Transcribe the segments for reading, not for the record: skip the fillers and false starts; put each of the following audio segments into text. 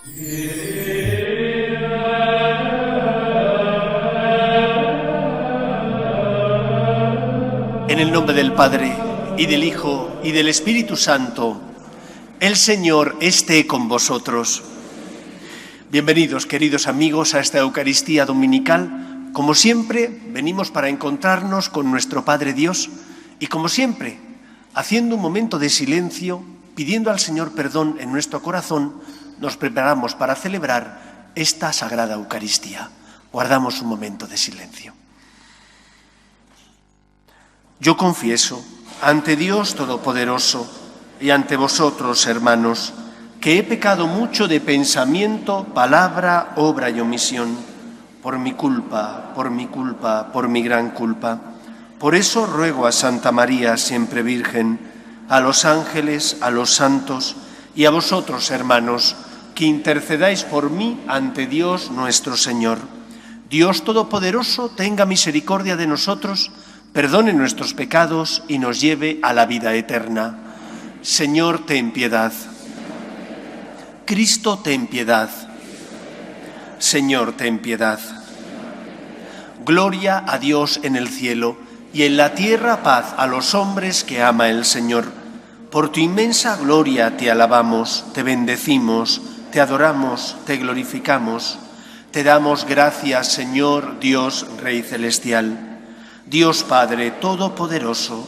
En el nombre del Padre, y del Hijo, y del Espíritu Santo, el Señor esté con vosotros. Bienvenidos, queridos amigos, a esta Eucaristía dominical. Como siempre, venimos para encontrarnos con nuestro Padre Dios y, como siempre, haciendo un momento de silencio, pidiendo al Señor perdón en nuestro corazón, nos preparamos para celebrar esta Sagrada Eucaristía. Guardamos un momento de silencio. Yo confieso ante Dios Todopoderoso y ante vosotros, hermanos, que he pecado mucho de pensamiento, palabra, obra y omisión, por mi culpa, por mi gran culpa. Por eso ruego a Santa María, siempre Virgen, a los ángeles, a los santos y a vosotros, hermanos, que intercedáis por mí ante Dios nuestro Señor. Dios Todopoderoso tenga misericordia de nosotros, perdone nuestros pecados y nos lleve a la vida eterna. Señor, ten piedad. Cristo, ten piedad. Señor, ten piedad. Gloria a Dios en el cielo y en la tierra paz a los hombres que ama el Señor. Por tu inmensa gloria te alabamos, te bendecimos, te adoramos, te glorificamos. Te damos gracias, Señor, Dios, Rey celestial. Dios Padre Todopoderoso,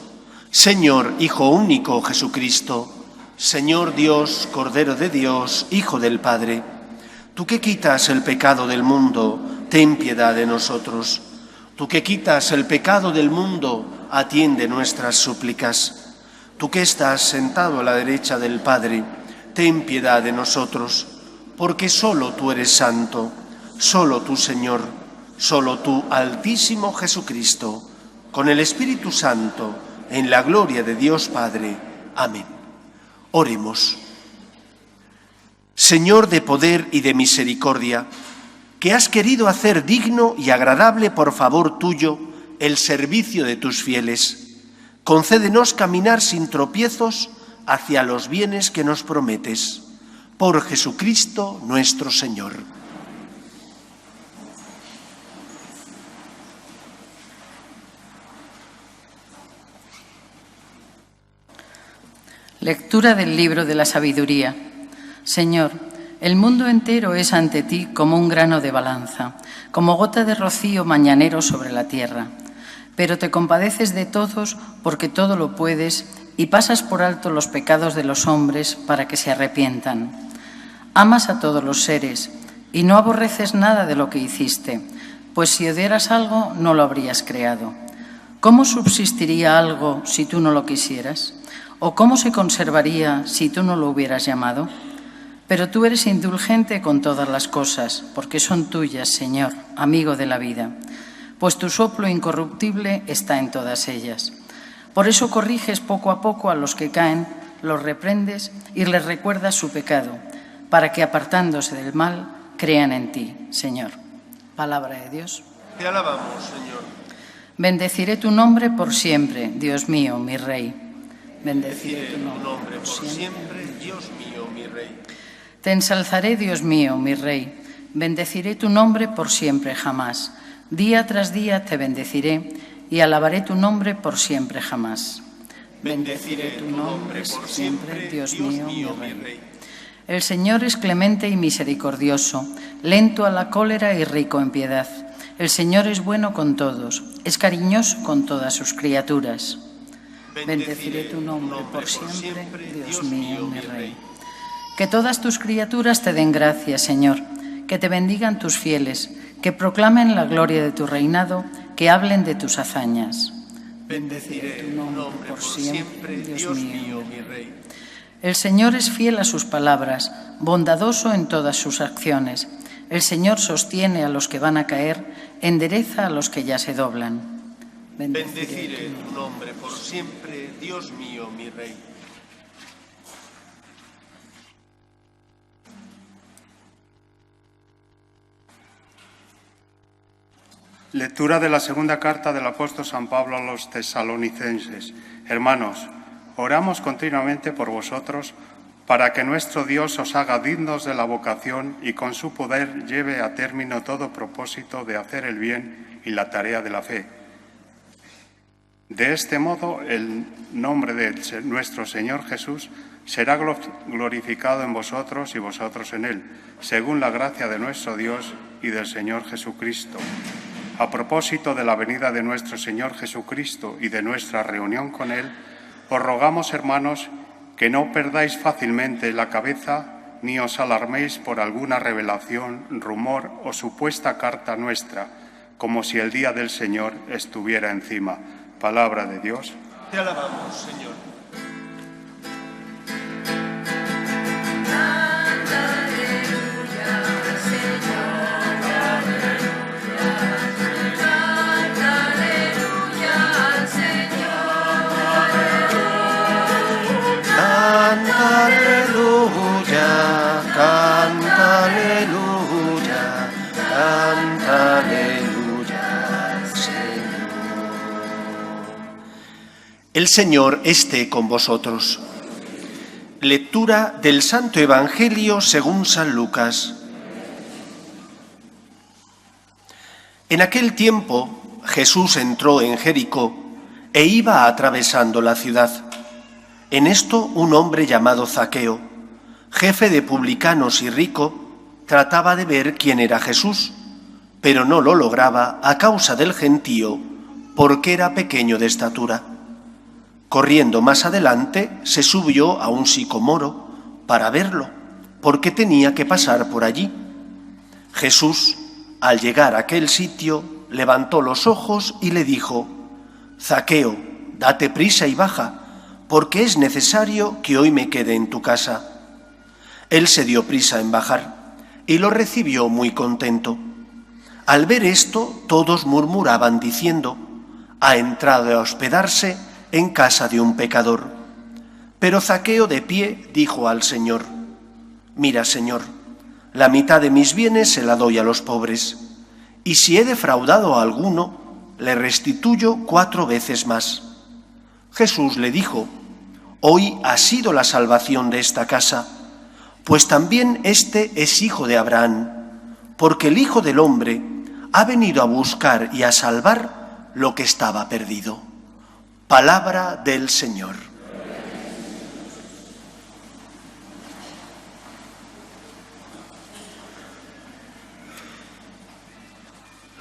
Señor Hijo único Jesucristo, Señor Dios, Cordero de Dios, Hijo del Padre, tú que quitas el pecado del mundo, ten piedad de nosotros. Tú que quitas el pecado del mundo, atiende nuestras súplicas. Tú que estás sentado a la derecha del Padre, ten piedad de nosotros, porque solo tú eres santo, solo tú, Señor, solo tú, Altísimo Jesucristo, con el Espíritu Santo, en la gloria de Dios Padre. Amén. Oremos. Señor de poder y de misericordia, que has querido hacer digno y agradable por favor tuyo el servicio de tus fieles, concédenos caminar sin tropiezos hacia los bienes que nos prometes. Por Jesucristo nuestro Señor. Lectura del libro de la sabiduría. Señor, el mundo entero es ante ti como un grano de balanza, como gota de rocío mañanero sobre la tierra. Pero te compadeces de todos porque todo lo puedes y pasas por alto los pecados de los hombres para que se arrepientan. Amas a todos los seres y no aborreces nada de lo que hiciste, pues si odiaras algo no lo habrías creado. ¿Cómo subsistiría algo si tú no lo quisieras? ¿O cómo se conservaría si tú no lo hubieras llamado? Pero tú eres indulgente con todas las cosas, porque son tuyas, Señor, amigo de la vida, pues tu soplo incorruptible está en todas ellas. Por eso corriges poco a poco a los que caen, los reprendes y les recuerdas su pecado, para que apartándose del mal, crean en ti, Señor. Palabra de Dios. Te alabamos, Señor. Bendeciré tu nombre por siempre, Dios mío, mi Rey. Bendeciré tu nombre por siempre, Dios mío, mi Rey. Te ensalzaré, Dios mío, mi Rey. Bendeciré tu nombre por siempre, jamás. Día tras día te bendeciré y alabaré tu nombre por siempre, jamás. Bendeciré tu nombre por siempre, Dios mío, mi Rey. El Señor es clemente y misericordioso, lento a la cólera y rico en piedad. El Señor es bueno con todos, es cariñoso con todas sus criaturas. Bendeciré tu nombre por siempre, Dios mío, mi Rey. Que todas tus criaturas te den gracias, Señor, que te bendigan tus fieles, que proclamen la gloria de tu reinado, que hablen de tus hazañas. Bendeciré tu nombre por siempre, Dios mío, mi Rey. El Señor es fiel a sus palabras, bondadoso en todas sus acciones. El Señor sostiene a los que van a caer, endereza a los que ya se doblan. Bendeciré tu nombre por siempre, Dios mío, mi Rey. Lectura de la segunda carta del apóstol San Pablo a los tesalonicenses. Hermanos, oramos continuamente por vosotros para que nuestro Dios os haga dignos de la vocación y con su poder lleve a término todo propósito de hacer el bien y la tarea de la fe. De este modo, el nombre de nuestro Señor Jesús será glorificado en vosotros y vosotros en Él, según la gracia de nuestro Dios y del Señor Jesucristo. A propósito de la venida de nuestro Señor Jesucristo y de nuestra reunión con Él, os rogamos, hermanos, que no perdáis fácilmente la cabeza ni os alarméis por alguna revelación, rumor o supuesta carta nuestra, como si el día del Señor estuviera encima. Palabra de Dios. Te alabamos, Señor. Canta aleluya, canta aleluya, canta aleluya al Señor. El Señor esté con vosotros. Lectura del Santo Evangelio según San Lucas. En aquel tiempo Jesús entró en Jericó e iba atravesando la ciudad. En esto un hombre llamado Zaqueo, jefe de publicanos y rico, trataba de ver quién era Jesús, pero no lo lograba a causa del gentío, porque era pequeño de estatura. Corriendo más adelante, se subió a un sicomoro para verlo, porque tenía que pasar por allí. Jesús, al llegar a aquel sitio, levantó los ojos y le dijo: «Zaqueo, date prisa y baja, porque es necesario que hoy me quede en tu casa». Él se dio prisa en bajar y lo recibió muy contento. Al ver esto, todos murmuraban diciendo: «Ha entrado a hospedarse en casa de un pecador». Pero Zaqueo, de pie, dijo al Señor: «Mira, Señor, la mitad de mis bienes se la doy a los pobres, y si he defraudado a alguno, le restituyo 4 veces más». Jesús le dijo: «Hoy ha sido la salvación de esta casa, pues también este es hijo de Abraham, porque el Hijo del Hombre ha venido a buscar y a salvar lo que estaba perdido». Palabra del Señor.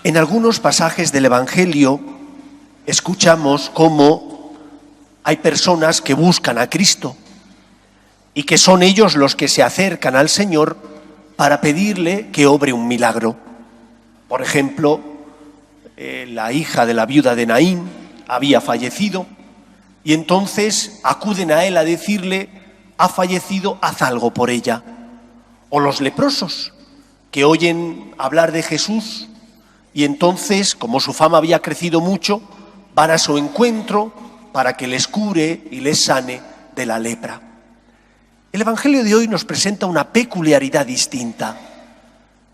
En algunos pasajes del Evangelio escuchamos cómo hay personas que buscan a Cristo y que son ellos los que se acercan al Señor para pedirle que obre un milagro. Por ejemplo, la hija de la viuda de Naín había fallecido y entonces acuden a él a decirle: «Ha fallecido, haz algo por ella». O los leprosos, que oyen hablar de Jesús y entonces, como su fama había crecido mucho, van a su encuentro para que les cure y les sane de la lepra. El Evangelio de hoy nos presenta una peculiaridad distinta.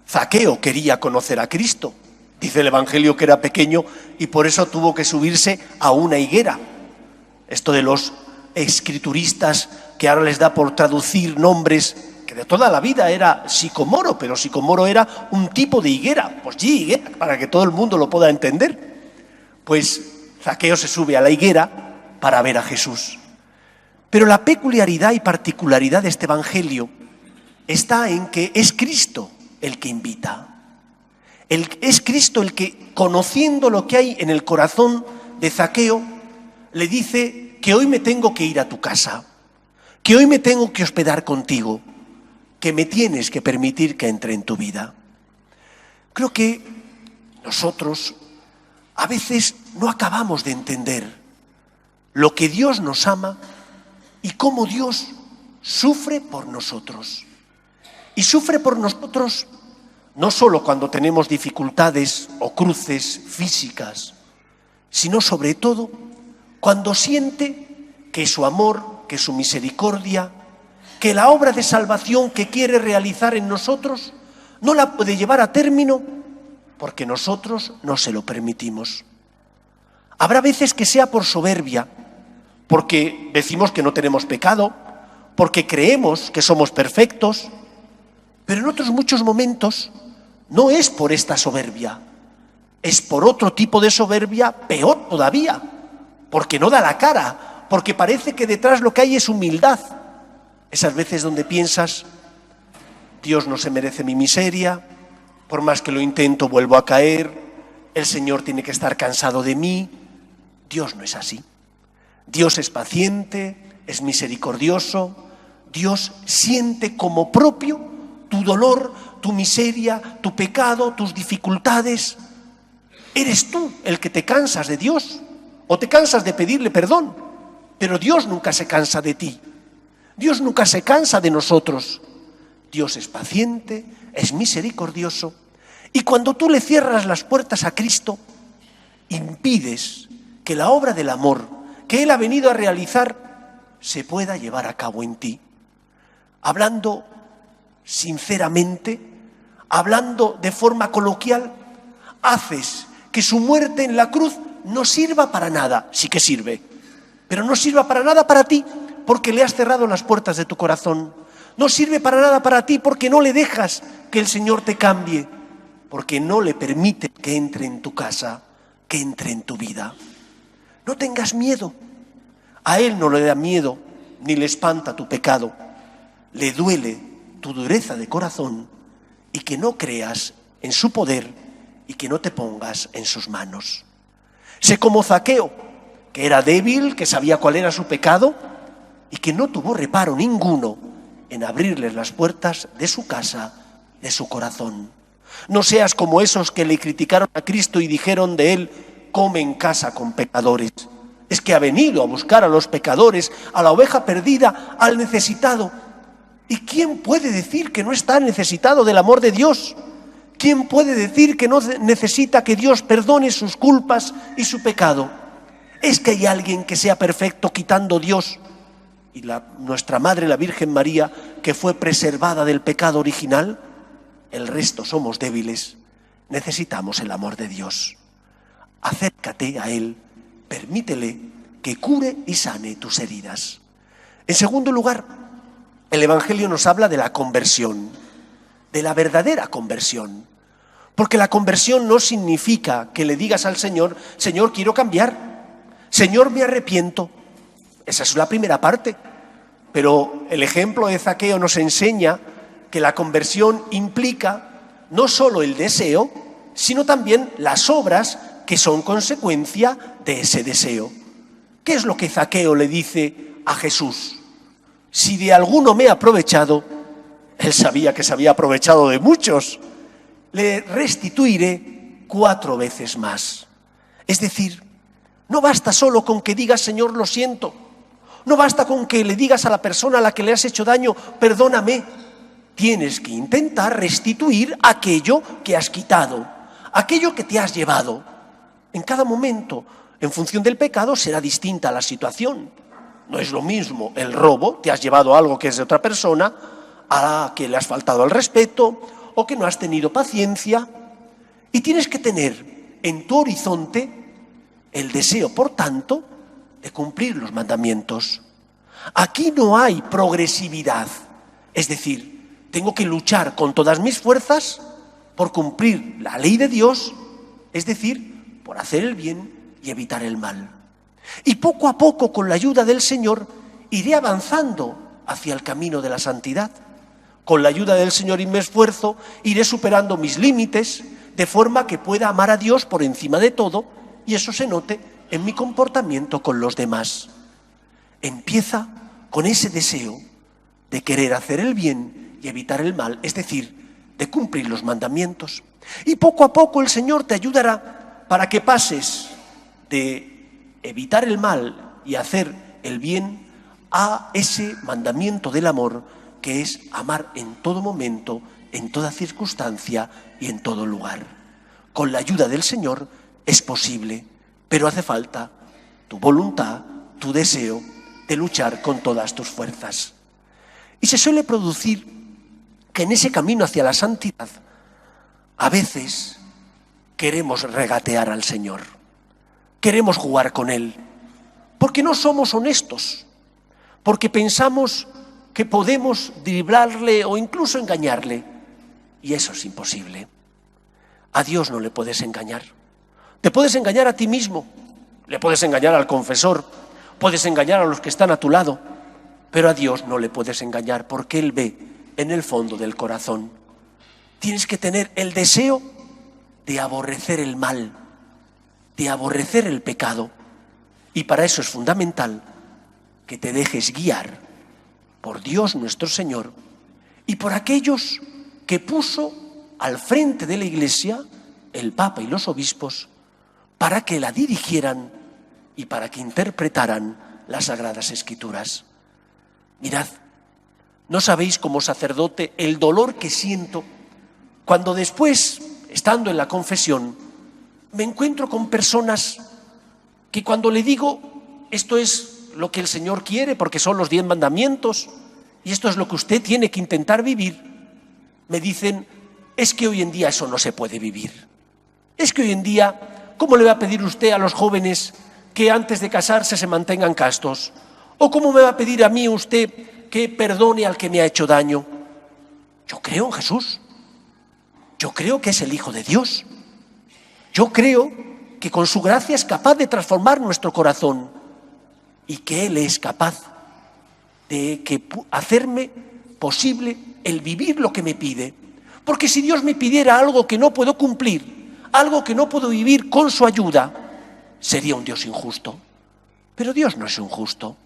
Zaqueo quería conocer a Cristo. Dice el Evangelio que era pequeño y por eso tuvo que subirse a una higuera. Esto de los escrituristas que ahora les da por traducir nombres, que de toda la vida era sicomoro, pero sicomoro era un tipo de higuera. Pues sí, higuera, para que todo el mundo lo pueda entender. Pues Zaqueo se sube a la higuera para ver a Jesús. Pero la peculiaridad y particularidad de este Evangelio está en que es Cristo el que invita. Es Cristo el que, conociendo lo que hay en el corazón de Zaqueo, le dice que hoy me tengo que ir a tu casa, que hoy me tengo que hospedar contigo, que me tienes que permitir que entre en tu vida. Creo que nosotros a veces no acabamos de entender lo que Dios nos ama y cómo Dios sufre por nosotros. Y sufre por nosotros no solo cuando tenemos dificultades o cruces físicas, sino sobre todo cuando siente que su amor, que su misericordia, que la obra de salvación que quiere realizar en nosotros no la puede llevar a término porque nosotros no se lo permitimos. Habrá veces que sea por soberbia, porque decimos que no tenemos pecado, porque creemos que somos perfectos, pero en otros muchos momentos no es por esta soberbia, es por otro tipo de soberbia peor todavía, porque no da la cara, porque parece que detrás lo que hay es humildad. Esas veces donde piensas, Dios no se merece mi miseria, por más que lo intento vuelvo a caer, el Señor tiene que estar cansado de mí. Dios no es así. Dios es paciente, es misericordioso. Dios siente como propio tu dolor, tu miseria, tu pecado, tus dificultades. Eres tú el que te cansas de Dios o te cansas de pedirle perdón, pero Dios nunca se cansa de ti. Dios nunca se cansa de nosotros. Dios es paciente, es misericordioso, y cuando tú le cierras las puertas a Cristo, impides que la obra del amor que Él ha venido a realizar se pueda llevar a cabo en ti. Hablando sinceramente, hablando de forma coloquial, haces que su muerte en la cruz no sirva para nada. Sí que sirve, pero no sirva para nada para ti porque le has cerrado las puertas de tu corazón. No sirve para nada para ti porque no le dejas que el Señor te cambie, porque no le permite que entre en tu casa, que entre en tu vida. No tengas miedo. A Él no le da miedo ni le espanta tu pecado. Le duele tu dureza de corazón y que no creas en su poder y que no te pongas en sus manos. Sé como Zaqueo, que era débil, que sabía cuál era su pecado y que no tuvo reparo ninguno en abrirles las puertas de su casa, de su corazón. No seas como esos que le criticaron a Cristo y dijeron de Él, come en casa con pecadores. Es que ha venido a buscar a los pecadores, a la oveja perdida, al necesitado. ¿Y quién puede decir que no está necesitado del amor de Dios? ¿Quién puede decir que no necesita que Dios perdone sus culpas y su pecado? ¿Es que hay alguien que sea perfecto quitando Dios? Y nuestra Madre, la Virgen María, que fue preservada del pecado original, el resto somos débiles, necesitamos el amor de Dios. Acércate a Él, permítele que cure y sane tus heridas. En segundo lugar, el Evangelio nos habla de la conversión, de la verdadera conversión. Porque la conversión no significa que le digas al Señor, Señor, quiero cambiar, Señor, me arrepiento. Esa es la primera parte. Pero el ejemplo de Zaqueo nos enseña que la conversión implica no solo el deseo, sino también las obras que son consecuencia de ese deseo. ¿Qué es lo que Zaqueo le dice a Jesús? Si de alguno me he aprovechado, él sabía que se había aprovechado de muchos, le restituiré 4 veces más. Es decir, no basta solo con que digas, Señor, lo siento. No basta con que le digas a la persona a la que le has hecho daño, perdóname. Tienes que intentar restituir aquello que has quitado, aquello que te has llevado. En cada momento, en función del pecado, será distinta la situación. No es lo mismo el robo, te has llevado algo que es de otra persona, a que le has faltado al respeto o que no has tenido paciencia. Y tienes que tener en tu horizonte el deseo, por tanto, de cumplir los mandamientos. Aquí no hay progresividad, es decir, tengo que luchar con todas mis fuerzas por cumplir la ley de Dios, es decir, por hacer el bien y evitar el mal. Y poco a poco, con la ayuda del Señor, iré avanzando hacia el camino de la santidad. Con la ayuda del Señor y mi esfuerzo, iré superando mis límites, de forma que pueda amar a Dios por encima de todo, y eso se note en mi comportamiento con los demás. Empieza con ese deseo de querer hacer el bien y evitar el mal, es decir, de cumplir los mandamientos. Y poco a poco el Señor te ayudará para que pases de evitar el mal y hacer el bien a ese mandamiento del amor, que es amar en todo momento, en toda circunstancia y en todo lugar. Con la ayuda del Señor es posible, pero hace falta tu voluntad, tu deseo de luchar con todas tus fuerzas. Y se suele producir que en ese camino hacia la santidad, a veces queremos regatear al Señor, queremos jugar con Él, porque no somos honestos, porque pensamos que podemos driblarle o incluso engañarle. Y eso es imposible. A Dios no le puedes engañar. Te puedes engañar a ti mismo, le puedes engañar al confesor, puedes engañar a los que están a tu lado, pero a Dios no le puedes engañar porque Él ve en el fondo del corazón. Tienes que tener el deseo de aborrecer el mal, de aborrecer el pecado. Y para eso es fundamental que te dejes guiar por Dios nuestro Señor y por aquellos que puso al frente de la Iglesia el Papa y los obispos para que la dirigieran y para que interpretaran las Sagradas Escrituras. Mirad, no sabéis como sacerdote el dolor que siento cuando después, estando en la confesión, me encuentro con personas que cuando le digo esto es lo que el Señor quiere porque son los 10 mandamientos y esto es lo que usted tiene que intentar vivir, me dicen, es que hoy en día eso no se puede vivir. Es que hoy en día, ¿cómo le va a pedir usted a los jóvenes que antes de casarse se mantengan castos? ¿O cómo me va a pedir a mí usted que perdone al que me ha hecho daño? Yo creo en Jesús. Yo creo que es el Hijo de Dios. Yo creo que con su gracia es capaz de transformar nuestro corazón y que Él es capaz de hacerme posible el vivir lo que me pide. Porque si Dios me pidiera algo que no puedo cumplir, algo que no puedo vivir con su ayuda, sería un Dios injusto. Pero Dios no es injusto.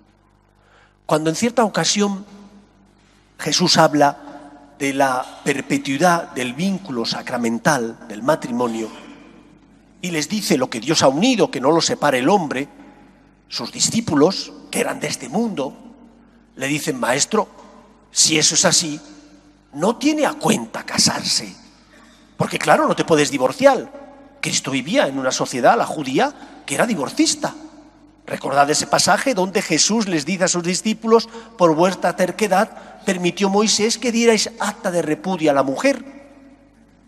Cuando en cierta ocasión Jesús habla de la perpetuidad del vínculo sacramental del matrimonio y les dice lo que Dios ha unido, que no lo separe el hombre, sus discípulos, que eran de este mundo, le dicen, maestro, si eso es así, no tiene a cuenta casarse. Porque claro, no te puedes divorciar. Cristo vivía en una sociedad, la judía, que era divorcista. Recordad ese pasaje donde Jesús les dice a sus discípulos, por vuestra terquedad permitió Moisés que dierais acta de repudio a la mujer.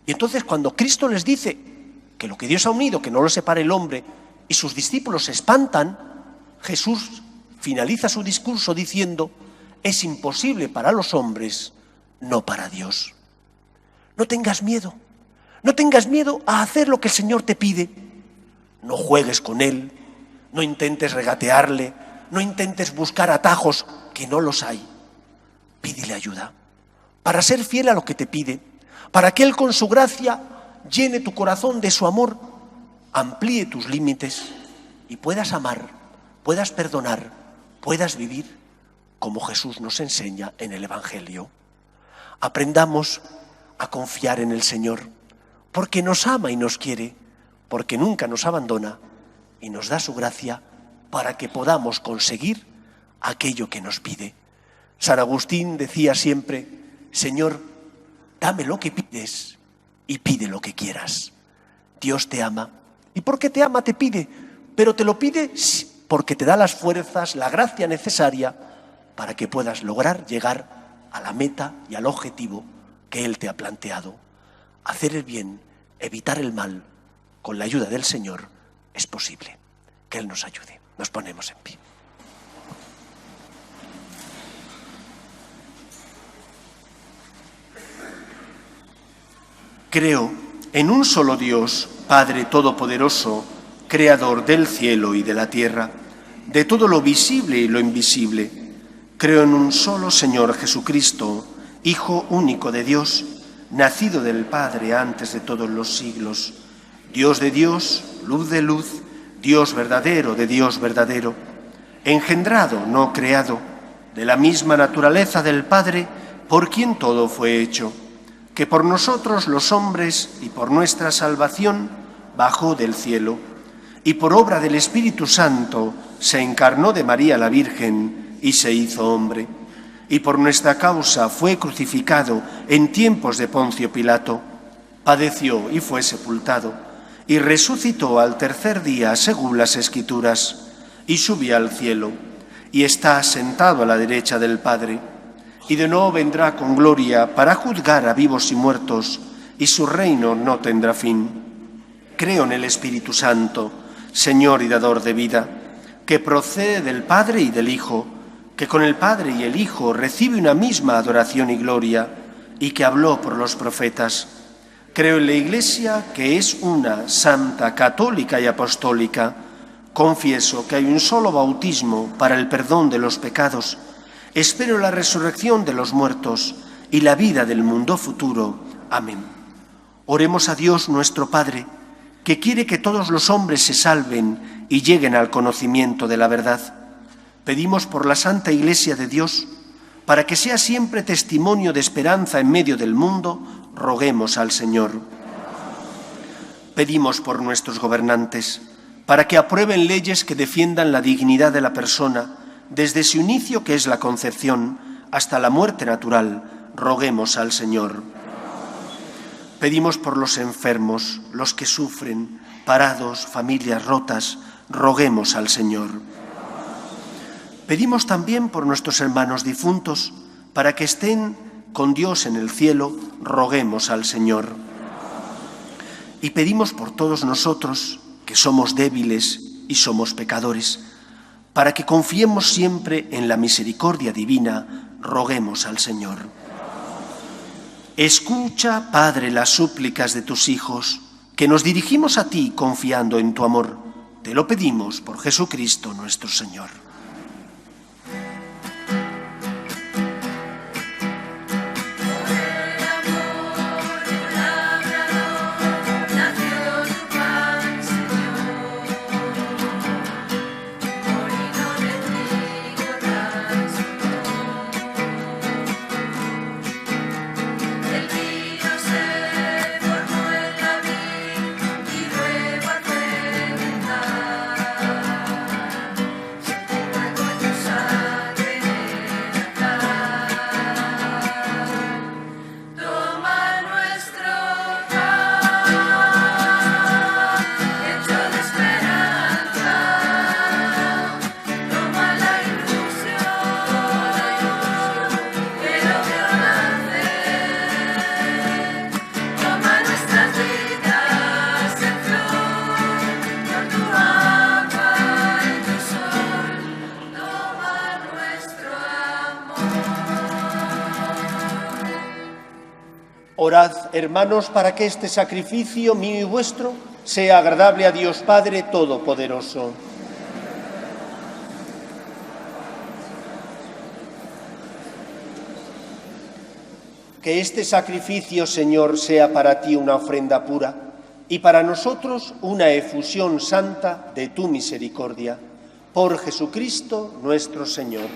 Y entonces cuando Cristo les dice que lo que Dios ha unido, que no lo separe el hombre, y sus discípulos se espantan, Jesús finaliza su discurso diciendo, es imposible para los hombres, no para Dios. No tengas miedo. No tengas miedo a hacer lo que el Señor te pide. No juegues con Él, no intentes regatearle, no intentes buscar atajos que no los hay. Pídele ayuda para ser fiel a lo que te pide, para que Él con su gracia llene tu corazón de su amor, amplíe tus límites y puedas amar, puedas perdonar, puedas vivir como Jesús nos enseña en el Evangelio. Aprendamos a confiar en el Señor, porque nos ama y nos quiere, porque nunca nos abandona y nos da su gracia para que podamos conseguir aquello que nos pide. San Agustín decía siempre, Señor, dame lo que pides y pide lo que quieras. Dios te ama y porque te ama te pide, pero te lo pide porque te da las fuerzas, la gracia necesaria para que puedas lograr llegar a la meta y al objetivo que Él te ha planteado. Hacer el bien, evitar el mal, con la ayuda del Señor, es posible. Que Él nos ayude. Nos ponemos en pie. Creo en un solo Dios, Padre Todopoderoso, Creador del cielo y de la tierra, de todo lo visible y lo invisible. Creo en un solo Señor Jesucristo, Hijo único de Dios, nacido del Padre antes de todos los siglos, Dios de Dios, luz de luz, Dios verdadero de Dios verdadero, engendrado, no creado, de la misma naturaleza del Padre, por quien todo fue hecho, que por nosotros los hombres y por nuestra salvación bajó del cielo, y por obra del Espíritu Santo se encarnó de María la Virgen y se hizo hombre, y por nuestra causa fue crucificado en tiempos de Poncio Pilato, padeció y fue sepultado, y resucitó al tercer día según las Escrituras, y subió al cielo, y está sentado a la derecha del Padre, y de nuevo vendrá con gloria para juzgar a vivos y muertos, y su reino no tendrá fin. Creo en el Espíritu Santo, Señor y dador de vida, que procede del Padre y del Hijo, que con el Padre y el Hijo recibe una misma adoración y gloria, y que habló por los profetas. Creo en la Iglesia, que es una, santa, católica y apostólica. Confieso que hay un solo bautismo para el perdón de los pecados. Espero la resurrección de los muertos y la vida del mundo futuro. Amén. Oremos a Dios nuestro Padre, que quiere que todos los hombres se salven y lleguen al conocimiento de la verdad. Pedimos por la Santa Iglesia de Dios, para que sea siempre testimonio de esperanza en medio del mundo, roguemos al Señor. Pedimos por nuestros gobernantes, para que aprueben leyes que defiendan la dignidad de la persona, desde su inicio, que es la concepción, hasta la muerte natural, roguemos al Señor. Pedimos por los enfermos, los que sufren, parados, familias rotas, roguemos al Señor. Pedimos también por nuestros hermanos difuntos, para que estén con Dios en el cielo, roguemos al Señor. Y pedimos por todos nosotros, que somos débiles y somos pecadores, para que confiemos siempre en la misericordia divina, roguemos al Señor. Escucha, Padre, las súplicas de tus hijos, que nos dirigimos a ti confiando en tu amor. Te lo pedimos por Jesucristo nuestro Señor. Orad, hermanos, para que este sacrificio mío y vuestro sea agradable a Dios Padre Todopoderoso. Que este sacrificio, Señor, sea para ti una ofrenda pura y para nosotros una efusión santa de tu misericordia. Por Jesucristo nuestro Señor.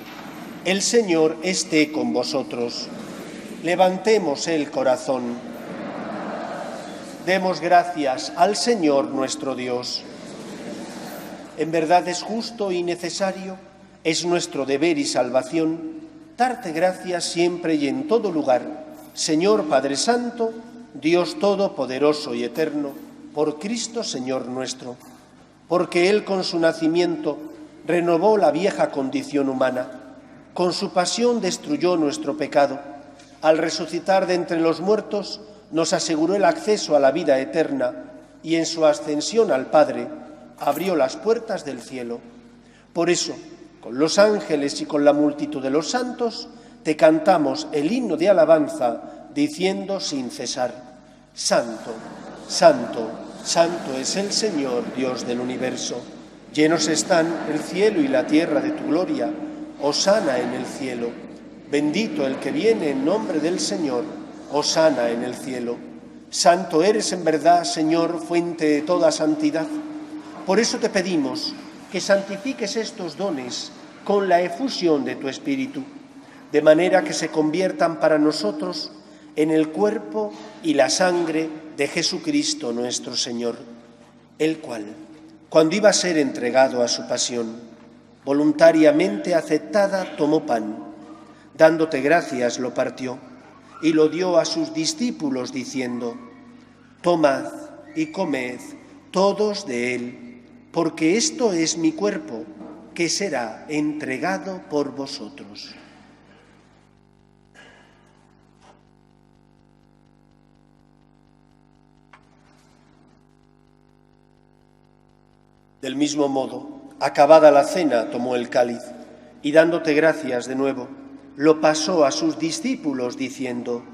El Señor esté con vosotros. Levantemos el corazón. Demos gracias al Señor nuestro Dios. En verdad es justo y necesario, es nuestro deber y salvación, darte gracias siempre y en todo lugar, Señor Padre Santo, Dios Todopoderoso y Eterno, por Cristo Señor nuestro, porque Él con su nacimiento renovó la vieja condición humana, con su pasión destruyó nuestro pecado. Al resucitar de entre los muertos, nos aseguró el acceso a la vida eterna y en su ascensión al Padre abrió las puertas del cielo. Por eso, con los ángeles y con la multitud de los santos, te cantamos el himno de alabanza, diciendo sin cesar: Santo, Santo, Santo es el Señor, Dios del universo. Llenos están el cielo y la tierra de tu gloria. Hosana en el cielo. Bendito el que viene en nombre del Señor, hosana en el cielo. Santo eres en verdad, Señor, fuente de toda santidad. Por eso te pedimos que santifiques estos dones con la efusión de tu Espíritu, de manera que se conviertan para nosotros en el cuerpo y la sangre de Jesucristo nuestro Señor, el cual, cuando iba a ser entregado a su pasión, voluntariamente aceptada, tomó pan. Dándote gracias, lo partió y lo dio a sus discípulos, diciendo: Tomad y comed todos de él, porque esto es mi cuerpo, que será entregado por vosotros. Del mismo modo, acabada la cena, tomó el cáliz y dándote gracias de nuevo, lo pasó a sus discípulos diciendo: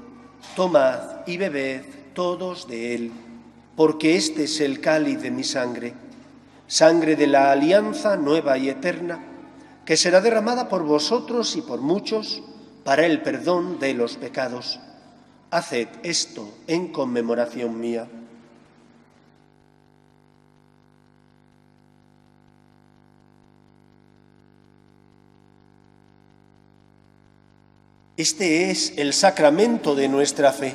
tomad y bebed todos de él, porque este es el cáliz de mi sangre, sangre de la alianza nueva y eterna, que será derramada por vosotros y por muchos para el perdón de los pecados. Haced esto en conmemoración mía. Este es el sacramento de nuestra fe.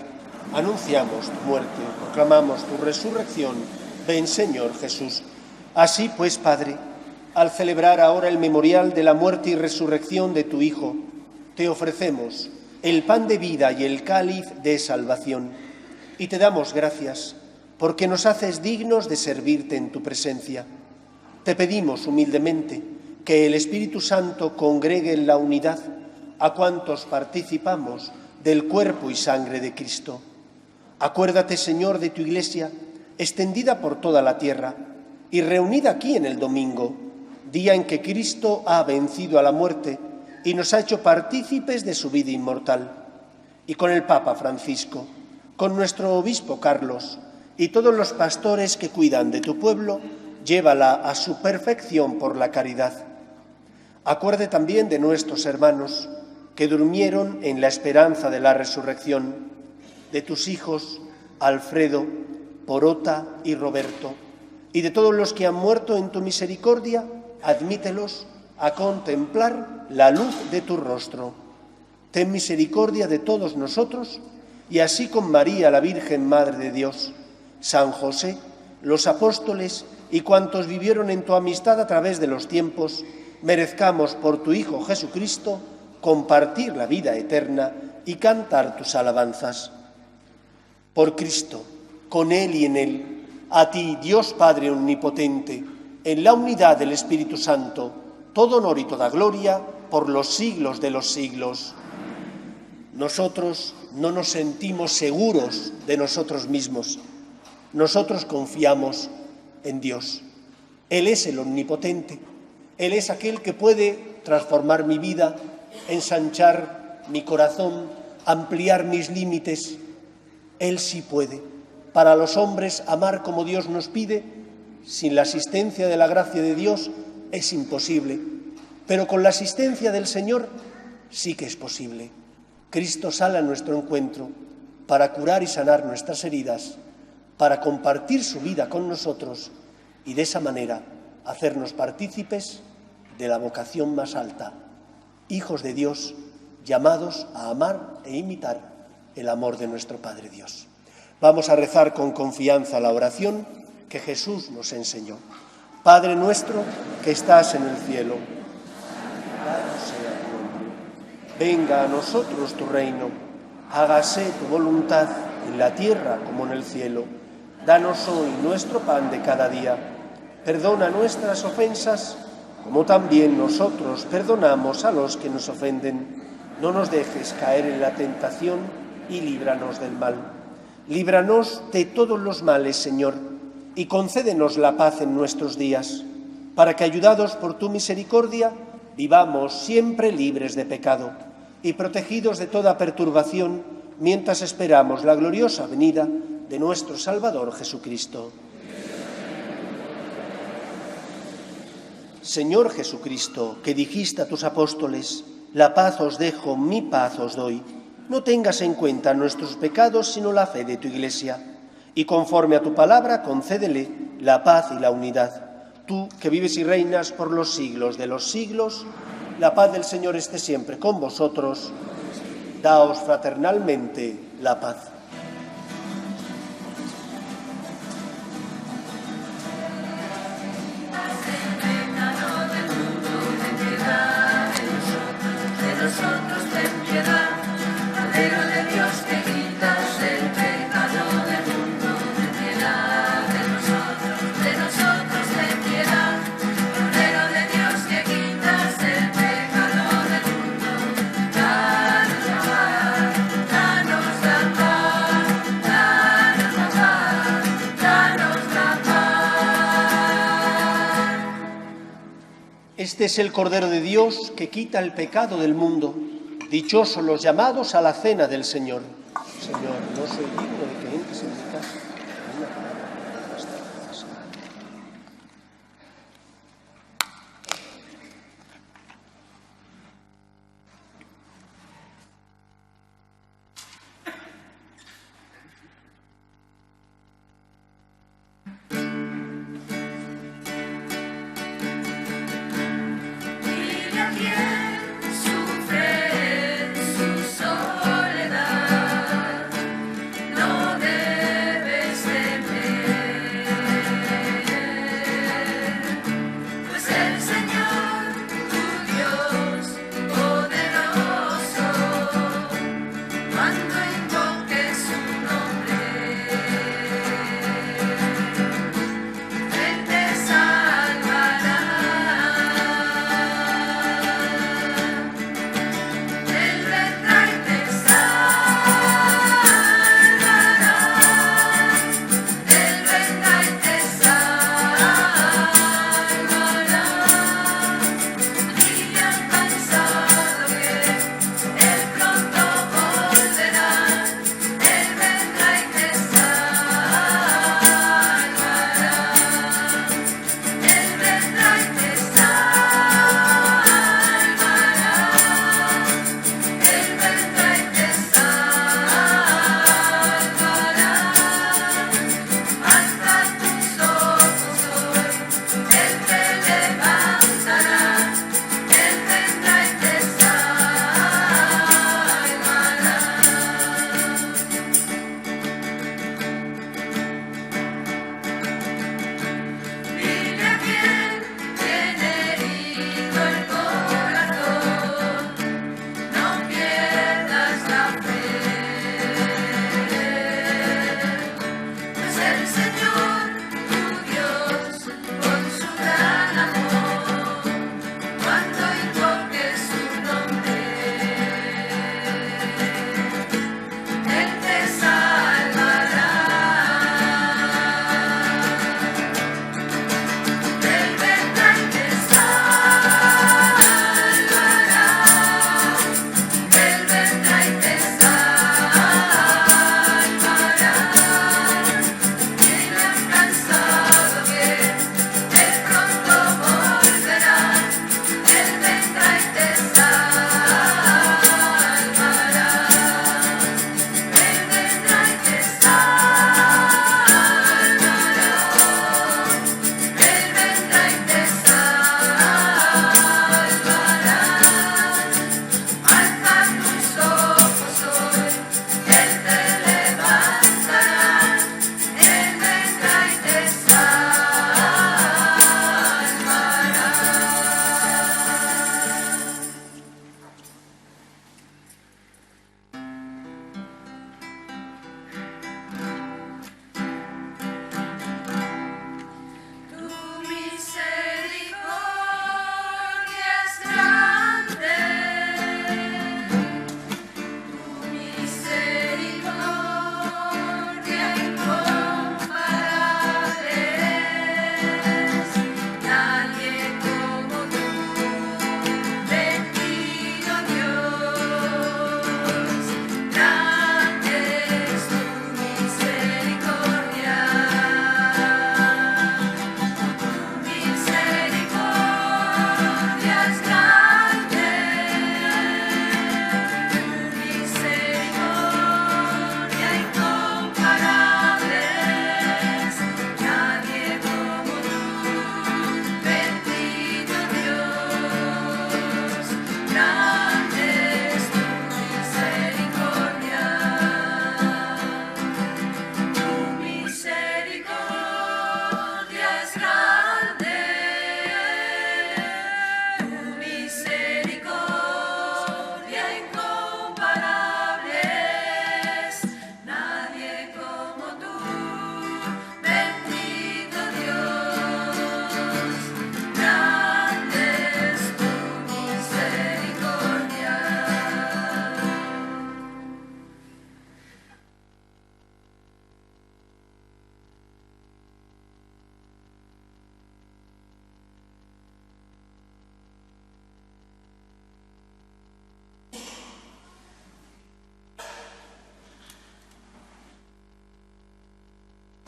Anunciamos tu muerte, proclamamos tu resurrección. Ven, Señor Jesús. Así pues, Padre, al celebrar ahora el memorial de la muerte y resurrección de tu Hijo, te ofrecemos el pan de vida y el cáliz de salvación, y te damos gracias porque nos haces dignos de servirte en tu presencia. Te pedimos humildemente que el Espíritu Santo congregue en la unidad a cuantos participamos del cuerpo y sangre de Cristo. Acuérdate, Señor, de tu Iglesia, extendida por toda la tierra y reunida aquí en el domingo, día en que Cristo ha vencido a la muerte y nos ha hecho partícipes de su vida inmortal. Y con el Papa Francisco, con nuestro obispo Carlos y todos los pastores que cuidan de tu pueblo, llévala a su perfección por la caridad. Acuerde también de nuestros hermanos que durmieron en la esperanza de la resurrección, de tus hijos Alfredo, Porota y Roberto, y de todos los que han muerto en tu misericordia, admítelos a contemplar la luz de tu rostro. Ten misericordia de todos nosotros, y así con María, la Virgen Madre de Dios, San José, los apóstoles y cuantos vivieron en tu amistad a través de los tiempos, merezcamos por tu Hijo Jesucristo compartir la vida eterna y cantar tus alabanzas. Por Cristo, con Él y en Él, a ti, Dios Padre Omnipotente, en la unidad del Espíritu Santo, todo honor y toda gloria por los siglos de los siglos. Nosotros no nos sentimos seguros de nosotros mismos. Nosotros confiamos en Dios. Él es el Omnipotente. Él es aquel que puede transformar mi vida, ensanchar mi corazón, ampliar mis límites. Él sí puede. Para los hombres, amar como Dios nos pide, sin la asistencia de la gracia de Dios, es imposible. Pero con la asistencia del Señor, sí que es posible. Cristo sale a nuestro encuentro para curar y sanar nuestras heridas, para compartir su vida con nosotros y de esa manera hacernos partícipes de la vocación más alta, hijos de Dios, llamados a amar e imitar el amor de nuestro Padre Dios. Vamos a rezar con confianza la oración que Jesús nos enseñó. Padre nuestro que estás en el cielo, bendito sea tu nombre. Venga a nosotros tu reino, hágase tu voluntad en la tierra como en el cielo. Danos hoy nuestro pan de cada día. Perdona nuestras ofensas, como también nosotros perdonamos a los que nos ofenden. No nos dejes caer en la tentación y líbranos del mal. Líbranos de todos los males, Señor, y concédenos la paz en nuestros días, para que, ayudados por tu misericordia, vivamos siempre libres de pecado y protegidos de toda perturbación, mientras esperamos la gloriosa venida de nuestro Salvador Jesucristo. Señor Jesucristo, que dijiste a tus apóstoles: la paz os dejo, mi paz os doy, no tengas en cuenta nuestros pecados, sino la fe de tu Iglesia, y conforme a tu palabra concédele la paz y la unidad. Tú, que vives y reinas por los siglos de los siglos, la paz del Señor esté siempre con vosotros. Daos fraternalmente la paz. Danos la paz. Este es el Cordero de Dios que quita el pecado del mundo. Dichosos los llamados a la cena del Señor. Señor, no soy digno de que entres en mi casa. Una palabra no basta. No debes temer.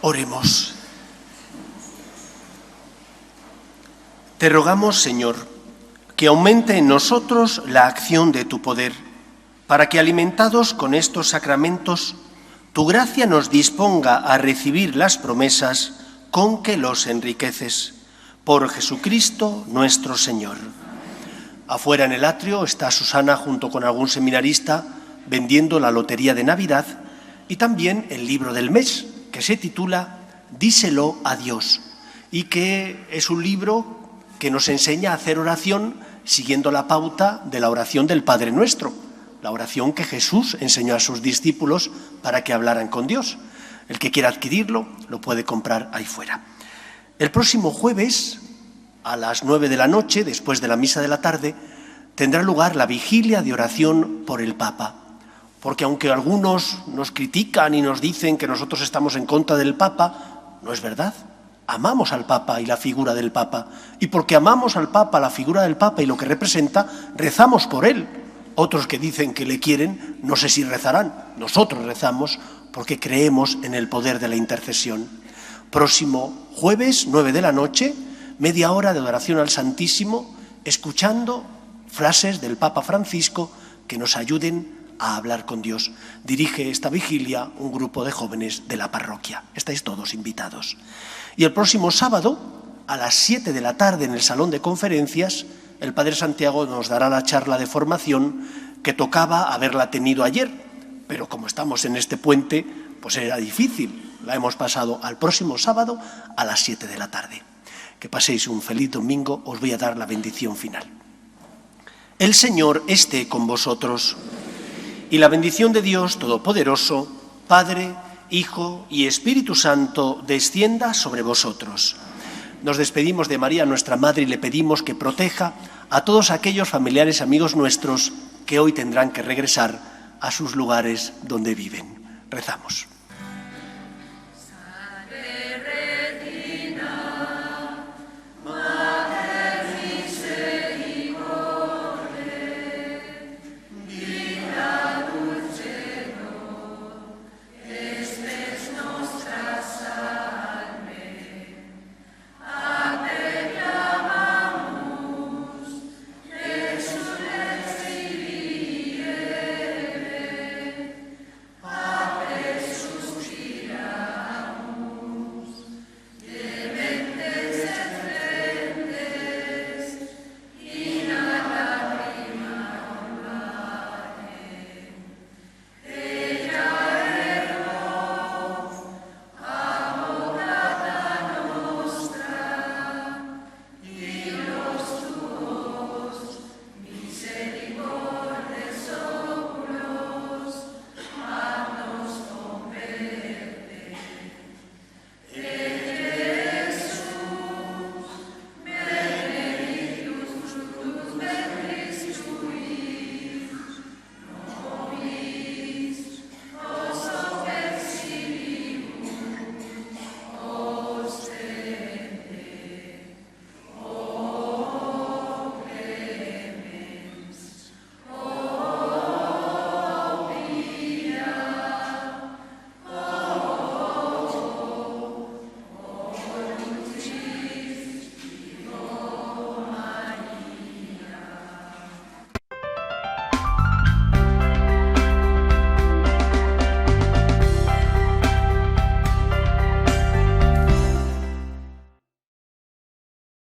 Oremos. Te rogamos, Señor, que aumente en nosotros la acción de tu poder, para que, alimentados con estos sacramentos, tu gracia nos disponga a recibir las promesas con que los enriqueces. Por Jesucristo nuestro Señor. Afuera en el atrio está Susana junto con algún seminarista vendiendo la lotería de Navidad y también el libro del mes, que se titula Díselo a Dios, y que es un libro que nos enseña a hacer oración siguiendo la pauta de la oración del Padre Nuestro, la oración que Jesús enseñó a sus discípulos para que hablaran con Dios. El que quiera adquirirlo lo puede comprar ahí fuera. El próximo jueves, a las 9 de la noche, después de la misa de la tarde, tendrá lugar la vigilia de oración por el Papa. Porque aunque algunos nos critican y nos dicen que nosotros estamos en contra del Papa, no es verdad. Amamos al Papa y la figura del Papa. Y porque amamos al Papa, la figura del Papa y lo que representa, rezamos por él. Otros que dicen que le quieren, no sé si rezarán. Nosotros rezamos porque creemos en el poder de la intercesión. Próximo jueves, 9 de la noche, media hora de adoración al Santísimo, escuchando frases del Papa Francisco que nos ayuden a hablar con Dios. Dirige esta vigilia un grupo de jóvenes de la parroquia. Estáis todos invitados. Y el próximo sábado, a las 7 de la tarde, en el salón de conferencias, el Padre Santiago nos dará la charla de formación que tocaba haberla tenido ayer, pero como estamos en este puente, pues era difícil. La hemos pasado al próximo sábado a las 7 de la tarde. Que paséis un feliz domingo, os voy a dar la bendición final. El Señor esté con vosotros, y la bendición de Dios Todopoderoso, Padre, Hijo y Espíritu Santo, descienda sobre vosotros. Nos despedimos de María, nuestra Madre, y le pedimos que proteja a todos aquellos familiares y amigos nuestros que hoy tendrán que regresar a sus lugares donde viven. Rezamos.